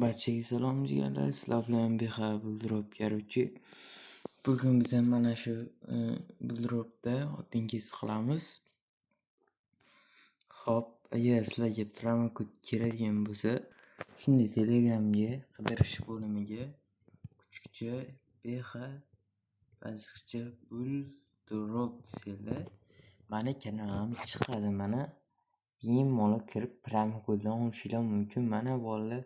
Barchaga salom jigarlar, sizlar bilan Beha Buildrop yaratuvchi. Bugun biz ham mana shu Buildropda otingiz qilamiz. Xo'p, agar sizlarga promokod kerakdigan bo'lsa, shunday Telegramga qidirish bo'limiga kuchukcha Beha yozishcha Buildrop desanglar, mana kanalim chiqadi. Mana bemalol kirib promokoddan olishinglar mumkin. Mana bolalar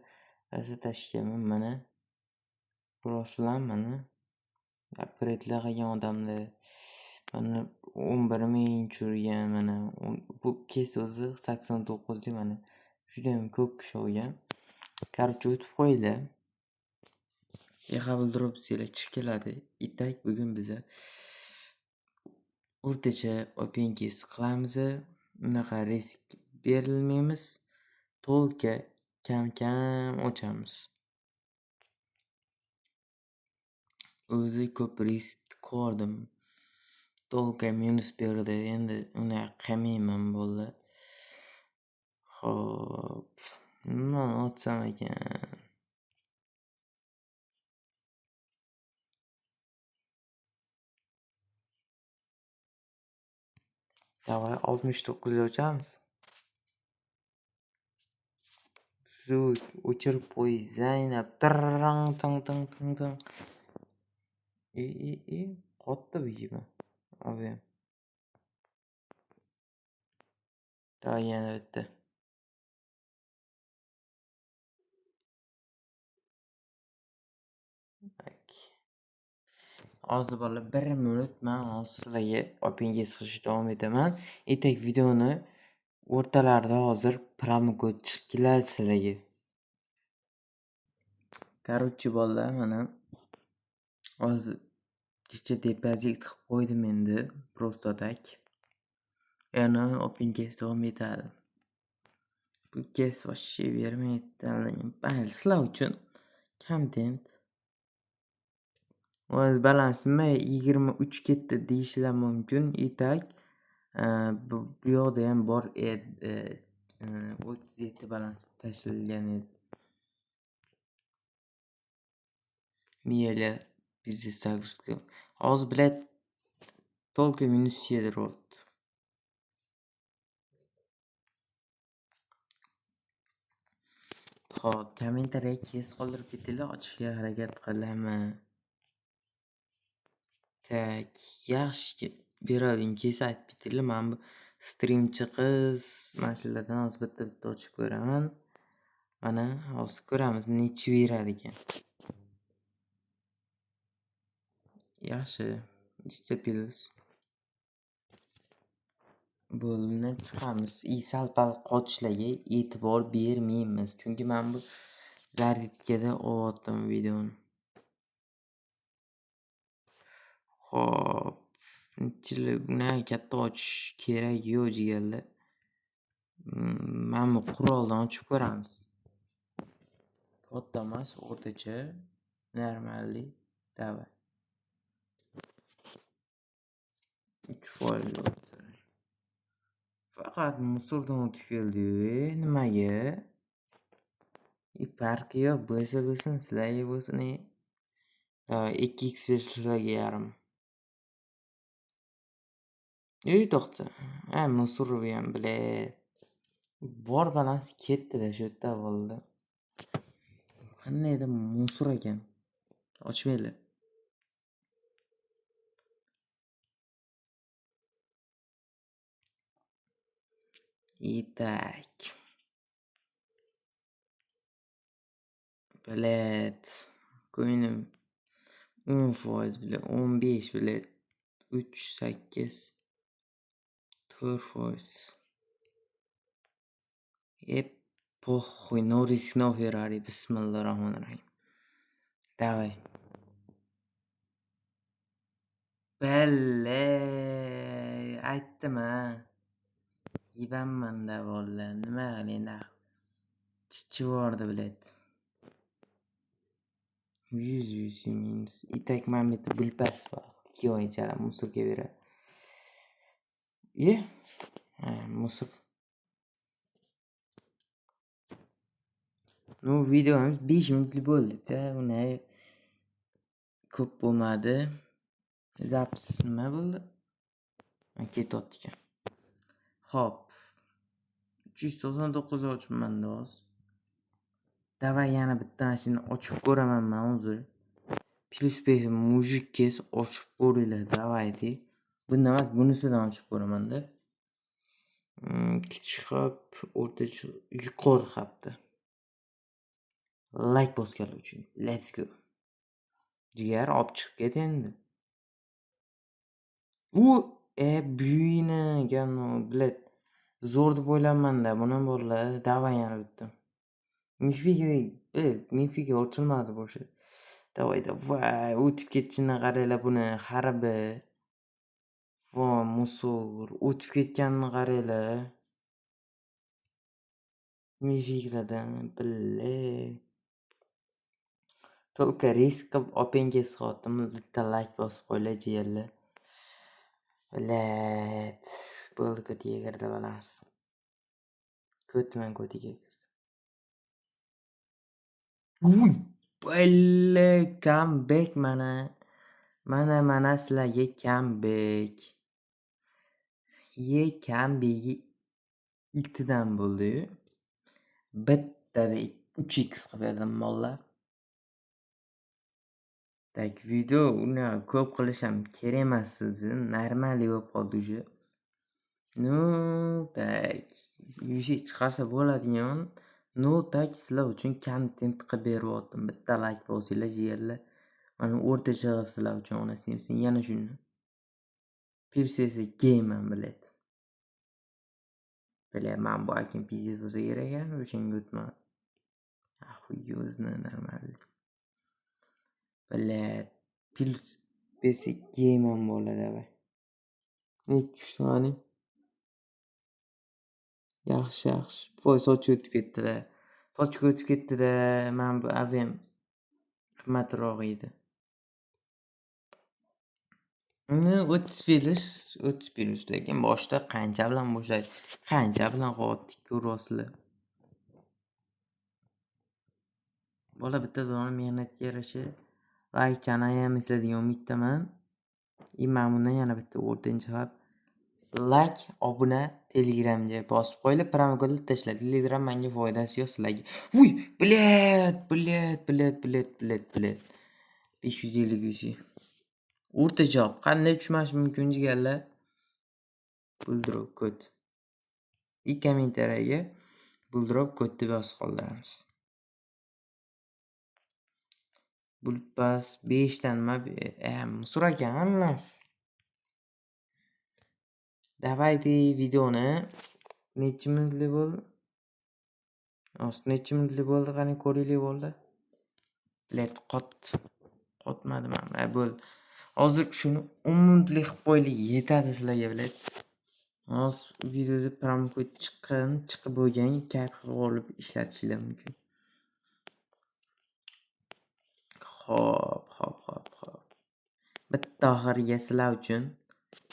rosa tashlayman, mana Ruslan, mana upgrade'lar qilgan odamlar, mana 11 ming tushirgan, mana bu kes o'zi 89 deb, mana juda ham ko'p kishi olgan. Короче, o'tib qo'yinglar. Beha Buildrop desanglar chiqib keladi. Itak bugun biza o'rtacha open case qilamiz. Unaqa risk berilmaymiz. To'lka kam ochamiz. O'zi ko'p risk ko'rdim. To'lka minus berdi. Endi uni qilmayman bolalar. Xo'p, nimani otsam ekan? Davay 69 ochamiz. Shu o'chirib qo'y Zaynab. Tirrang tang tang tang tang. Qotdi bu yigit. Abi. Davay yana bitta. Hozir bolalar 1 minut men hozir sizlarga open case qilishga davom etaman. Etak videoni o'rtalarida hozir promokod chiqib keladi sizlarga. Короче bolalar, mana hozir kecha depozit qilib qo'ydim endi просто так. Yana open case davom etadi. Bu case вообще bermaydi. Mayli, sizlar uchun kontent. O'z balans nima 23 ketdi deyishlar mumkin. Itak bu yoqda ham bor edi. 37 balans tashlangan edi. Miyalar biznes загрузка. Hozir блядь только minus 7 rot. Xo'p, kommentariyaga kes qoldirib ketinglar, ochishga harakat qilaman. Tak, yaxshi berading kes aytib ketinglar. Men bu streamchi qiz mashinlardan hozir bitta ochib ko'raman. Mana hozir ko'ramiz necha beradi ekan. Yaxshi, disciplus. Bo'lni chiqamiz. Sal-pal qochishlarga e'tibor bermaymiz. Chunki men bu zaryadkada olyaptim videoni. Xo'p, buni katta ochish kerak yo'q jigarlar. Mana bu quroldan ochib ko'ramiz. Katta emas, o'rtacha, normalli, davay. 3% faqat musordan o'tib keldi-yu, nimaga? Farqi yo'q, bo'lsa bo'lsin, sizlarga bo'lsin. 2x bersa sizlarga yarim. To'xta. Musor ham bilay. Bor balans ketdi-da shu yerda bo'ldi. Qandaydir musor ekan. Ochmaylar. Itak. Bilet. Ko'nglim 10% bilet, 15 bilet, 3, 8, 4%. Похуй, no risk, no Ferrari. Bismillahirrahmanirrahim. Давай. Belle, aytdim-a. Yibanman-da bolalar. Nima qilinglar? Chichivordi bilet. 100 minus. Itak mana bitta bulpas bor. 2 oy ichida musorga beradi. Musor. Videomiz 5 minutlik bo'ldi-da, uni ko'p bo'lmadi. Zapis nima bo'ldi? Ketyapti ekan. Xo'p. 399 ochibman-da hozir. Davay yana bitta mashina ochib ko'raman men hozir. +5 mujik ochib ko'ringlar, davay de. Bundan emas, bunisidan ochib ko'raman-da. Kichik xap, o'rtacha, yuqori xapda. Like bosganlar uchun. Let's go. Jigar olib chiqib ket endi. Buyina gano, bilet. Zo'r deb o'ylayman-da, buni borlar. Davay yana bitta. Mifiga ochilmadi boshi. Davay, o'tib ketishini qaranglar buni, xarabi. Musor, o'tib ketganini qaranglar. Mifikladan, Только risk qilib opangga sotim, bitta like bosib qo'ylar jiyanlar. Bo'ldi, ko'tiga kirdi balamiz. Ko'tiga kirdi. Comeback mana. Mana sizlarga comeback. Comeback ikkidan bo'ldi. Bittada 3x qilib berdim mollar. Tak video uni ko'p qilish ham kerak emas sizni. Normal bo'lib qoldi уже. Tak yuzga chiqarsa bo'ladigan. Tak sizlar uchun kontent qilib beryaptim. Bitta like bosinglar jiyanlar. Mana o'rtacha qilib sizlar uchun onasini yana shuni. Pirsesi gamer bilet. Bilaman bu akim pizza bo'lsa kerak ekan, o'shanga o'tmadi. Хуёзно, нормально. Pirsesi gamer bo'ladi davay. Nechi tani? Yaxshi. Voy soch o'tib ketdi-da. Sochga o'tib ketdi-da. Men bu avem qimmatroq edi. 30 plyus lekin boshda qancha bilan boshlaydi? Qancha bilan qotdik ko'rasizlar. Bola bitta dona mehnatga yarasha like chanayam izlaydigan umiddaman. Men bundan yana bitta o'rtancha xap like, obuna, Telegramga bosib qo'yinglar, promokod tashlar. Telegram menga foydasi yo'q sizlarga. Bilet. 550 UC. O'rtacha qanday tushmash mumkin jigarlar? Buldrop kod. Kommentariyaga buldrop kod deb yozib qoldiramiz. Bulpas 5 dan nima? So'ragan hammasi. Davaydi videoni necha minutli bo'ldi? Necha minutli bo'ldi? Qani ko'ringlar bo'ldi. Bilet qotmadi mana. Bo'ldi. Hozir shuni 10 minutlik qilib qo'ylik yetadi sizlarga bilet. Hozir videoda promokod chiqib bo'lgan kayf qilib olib ishlatishlar mumkin. Xo'p. Bitta oxiriga sizlar uchun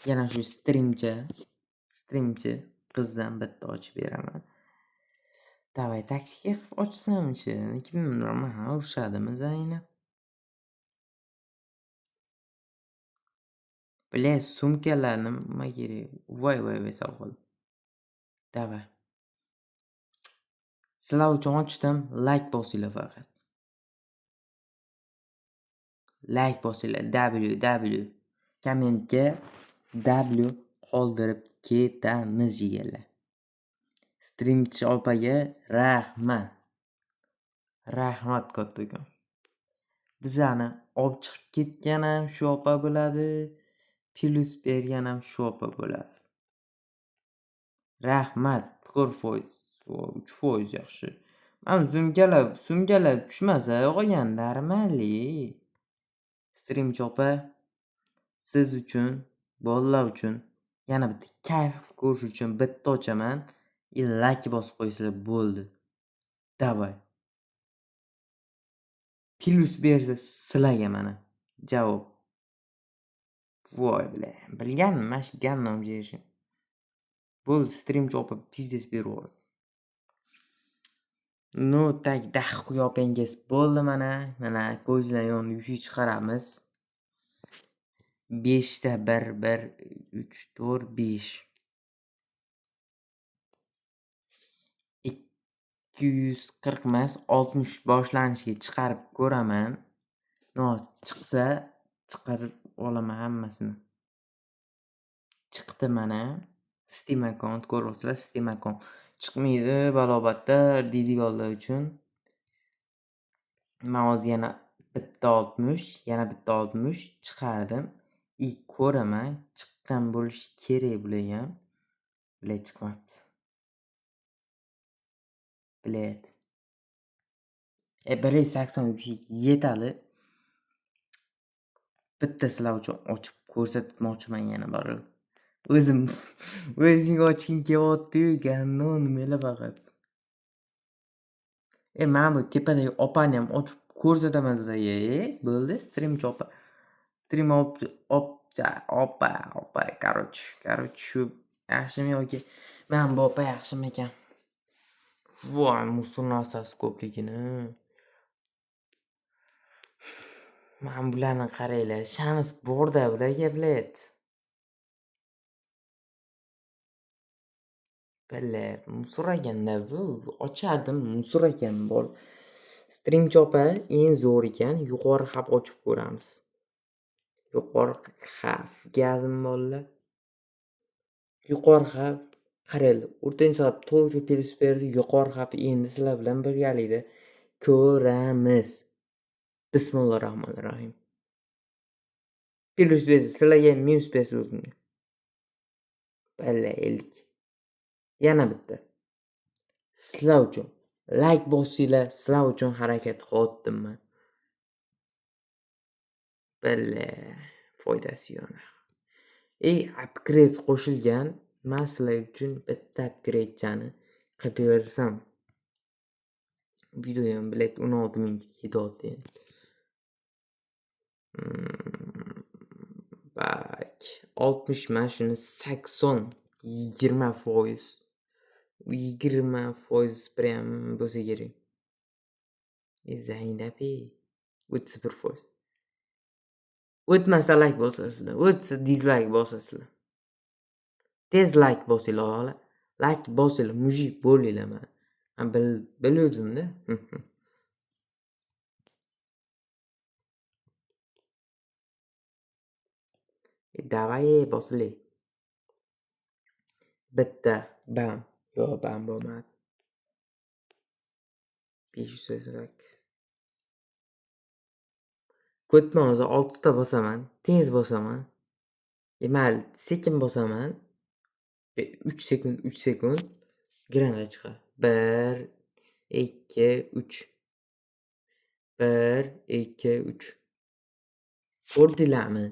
yana shu streamchi qizdan bitta ochib beraman. Davay taktika qilib ochsamchi, kim bilmayman, urishadimi Zaynab? Sumkalar nima kerak? Voy savol. Davay. Sizlar uchun ochdim, like bosinglar faqat. Like bosinglar, www. Kommentga w qoldirib ketamiz jigarlar. Streamchi opaga rahmat kattakon. Bizani olib chiqib ketgan ham shu opa bo'ladi, plus bergan ham shu opa bo'ladi. Rahmat, 3% yaxshi. Men sumkalar tushmasa qo'ygan normali. Streamchi opa siz uchun, bolalar uchun yana bitta kayf ko'rish uchun bitta ochaman. Like bosib qo'ysanglar bo'ldi. Davay. Plus bersa sizlarga mana javob. Voy bilganman, mana shu gannom yeyishim. Bo'ldi, streamchi opa pizdes berib Notagda qiyopangiz bo'ldi mana. Mana ko'zlar yonib yuzi chiqaramiz. 5 ta 1 1 3 4 5. 240 emas 60 boshlanishiga chiqarib ko'raman. Chiqsa chiqarib olaman hammasini. Chiqdi mana. Steam account ko'ryapsizlar, Steam account chiqmaydi balobatda deydiganlar uchun. Men hozir yana bitta 60, yana bitta 60 chiqardim. Ko'raman, chiqqan bo'lishi kerak bular ham. Bular chiqmabdi. Bilet. 180 yetadi. Bitta sizlar uchun ochib ko'rsatmoqchiman yana borib. O'zing ochging kelyapti-yu, gandon nimalar faqat. Men bu tepadagi opani ham ochib ko'rsataman sizlarga. Bo'ldi, streamchi opa. Stream opa, короче, shu yaxshimi yoki men bu opa yaxshimikan? Voy, musor narsasi ko'pligini. Men bularni qaranglar, shans bor-da bularga, bilet. Bilet, musor ekanda bu. Ochardim, musor ekan bor. Streamchi opa eng zo'r ekan. Yuqori xavf ochib ko'ramiz. Yuqori xavf gazim borlar. Yuqori xavf qaranglar. O'rtancha xavf to'g'ri plyus berdi. Yuqori xavf endi sizlar bilan birgalikda ko'ramiz. Bismillahirrohmanirrohim. Plyus bersa sizlarga ham minus bersa o'zimga. Balla 50. Yana bitta. Sizlar uchun like bosinglar, sizlar uchun harakat qilyaptim men. Balla foydasi yo'q. Upgrade qo'shilgan. Men sizlar uchun bitta upgrade'chani qilib bersam. Video ham bilet 16 ming ketyapti. Bak, 60 mana shuni 80, 20%. 20% prям bo'lsa kerak. Zaynabi 31%. O'tmasa like bosasizlar, o'tsa dislike bosasizlar. Tez like bosinglar hali. Like bosinglar, mujik bo'linglar mana. Men biluvdim-da. Davay bosinglar. Bitta bam. Yo'q, bam bo'lmadi. 588. Ko'tma hozir 6 ta bosaman, tez bosaman. Mayli, sekin bosaman. 3 sekund granata chiqadi. 1 2 3. 1 2 3. Ko'rdinglarmi?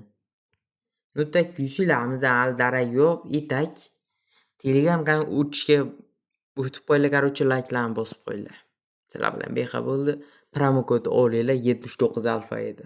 Nutak yuzinglarmiz hali darak yo'q. Itak Telegram kanal o'tishga o'tib qo'yinglar, короче, like'larni bosib qo'yinglar. Sizlar bilan bexabar bo'ldi. Promo kod olinglar 79 alfa edi.